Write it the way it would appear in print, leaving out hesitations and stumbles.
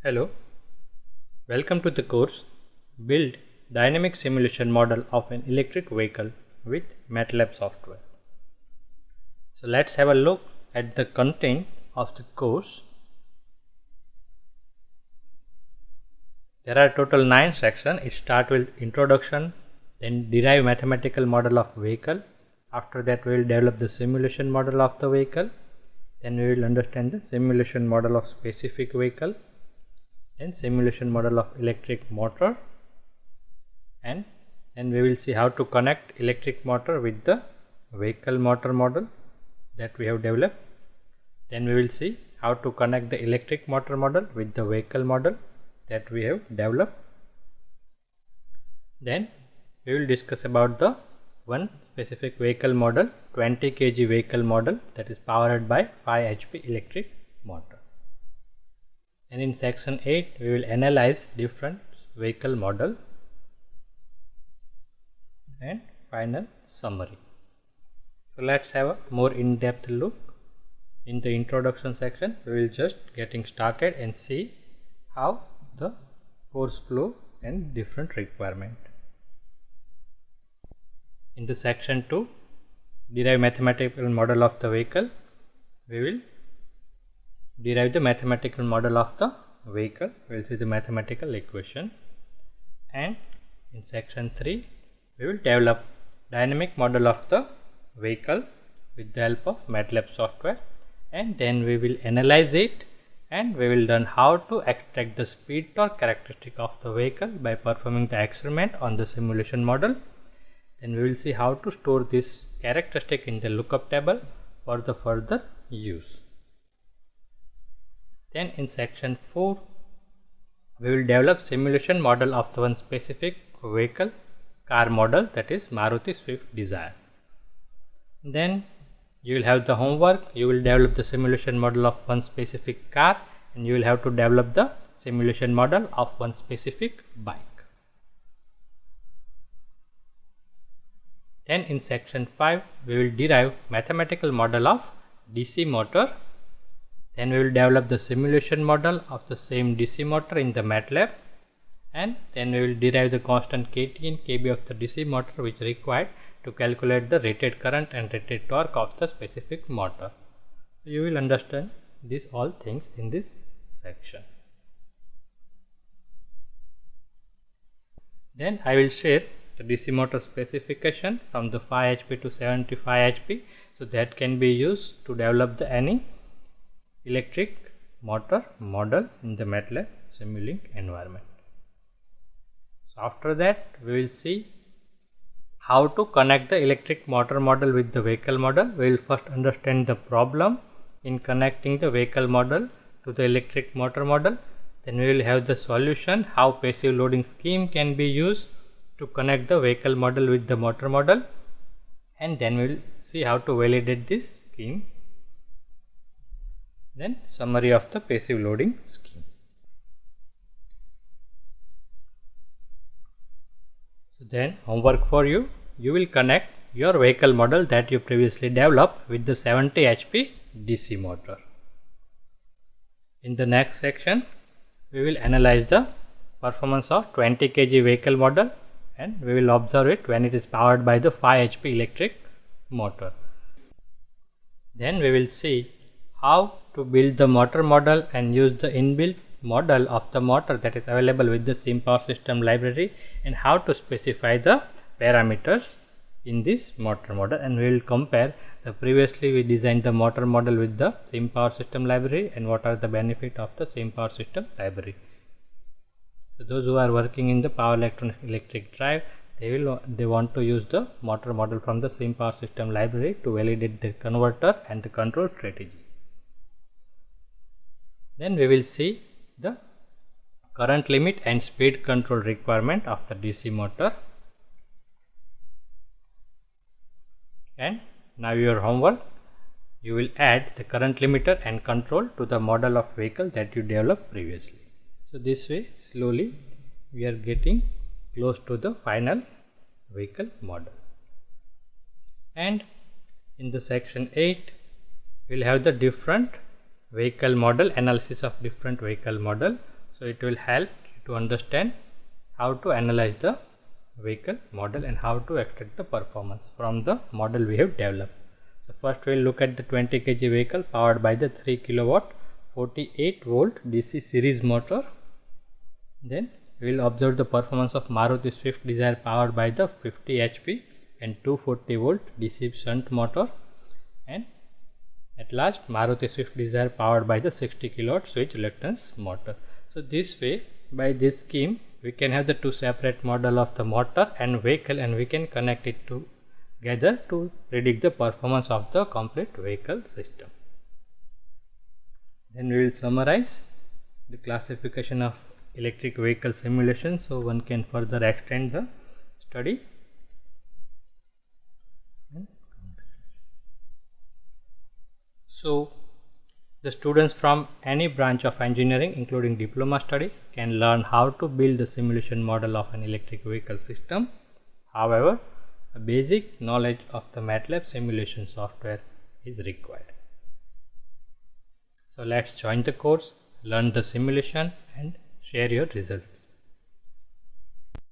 Hello, welcome to the course Build Dynamic Simulation Model of an Electric Vehicle with MATLAB software. So let's have a look at the content of the course. There are total 9 sections. It starts with introduction, then derive mathematical model of vehicle. After that we will develop the simulation model of the vehicle. Then we will understand the simulation model of specific vehicle. Then simulation model of electric motor, and then we will see how to connect electric motor with the vehicle motor model that we have developed. Then we will see how to connect the electric motor model with the vehicle model that we have developed. Then we will discuss about the one specific vehicle model, 20 kg vehicle model, that is powered by 5 HP electric motor. And in section 8 we will analyze different vehicle model and final summary. So let's have a more in-depth look. In the introduction section we will just getting started and see how the course flow and different requirement. In the section 2, derive mathematical model of the vehicle, we will derive the mathematical model of the vehicle. We will see the mathematical equation. And in section 3 we will develop dynamic model of the vehicle with the help of MATLAB software, and then we will analyze it and we will learn how to extract the speed torque characteristic of the vehicle by performing the experiment on the simulation model. Then we will see how to store this characteristic in the lookup table for the further use. Then in section 4 we will develop simulation model of the one specific vehicle car model, that is Maruti Swift Dzire. Then you will have the homework. You will develop the simulation model of one specific car and you will have to develop the simulation model of one specific bike. Then in section 5 we will derive mathematical model of DC motor. Then we will develop the simulation model of the same DC motor in the MATLAB, and then we will derive the constant Kt and Kb of the DC motor which is required to calculate the rated current and rated torque of the specific motor. So you will understand these all things in this section. Then I will share the DC motor specification from the 5 HP to 75 HP, so that can be used to develop the any electric motor model in the MATLAB Simulink environment. So after that we will see how to connect the electric motor model with the vehicle model. We will first understand the problem in connecting the vehicle model to the electric motor model. Then we will have the solution, how passive loading scheme can be used to connect the vehicle model with the motor model, and then we will see how to validate this scheme. Then summary of the passive loading scheme. So then homework for you, you will connect your vehicle model that you previously developed with the 70 HP DC motor. In the next section we will analyze the performance of 20 kg vehicle model, and we will observe it when it is powered by the 5 HP electric motor. Then we will see how to build the motor model and use the inbuilt model of the motor that is available with the SimPower System library, and how to specify the parameters in this motor model, and we will compare the previously we designed the motor model with the SimPower System library and what are the benefit of the SimPower System library. So those who are working in the power electronic electric drive, they want to use the motor model from the SimPower System library to validate the converter and the control strategy. Then we will see the current limit and speed control requirement of the DC motor. And now your homework, you will add the current limiter and control to the model of vehicle that you developed previously. So this way slowly we are getting close to the final vehicle model. And in the section 8 we will have the different vehicle model, analysis of different vehicle model. So it will help to understand how to analyze the vehicle model and how to extract the performance from the model we have developed. So first we will look at the 20 kg vehicle powered by the 3 kilowatt 48 volt DC series motor. Then we will observe the performance of Maruti Swift Dzire powered by the 50 HP and 240 volt DC shunt motor, and at last Maruti Swift Dzire powered by the 60 kilowatt switch reluctance motor. So this way, by this scheme, we can have the two separate model of the motor and vehicle, and we can connect it together to predict the performance of the complete vehicle system. Then we will summarize the classification of electric vehicle simulation, so one can further extend the study. So the students from any branch of engineering including diploma studies can learn how to build the simulation model of an electric vehicle system. However, a basic knowledge of the MATLAB simulation software is required. So let's join the course, learn the simulation and share your result.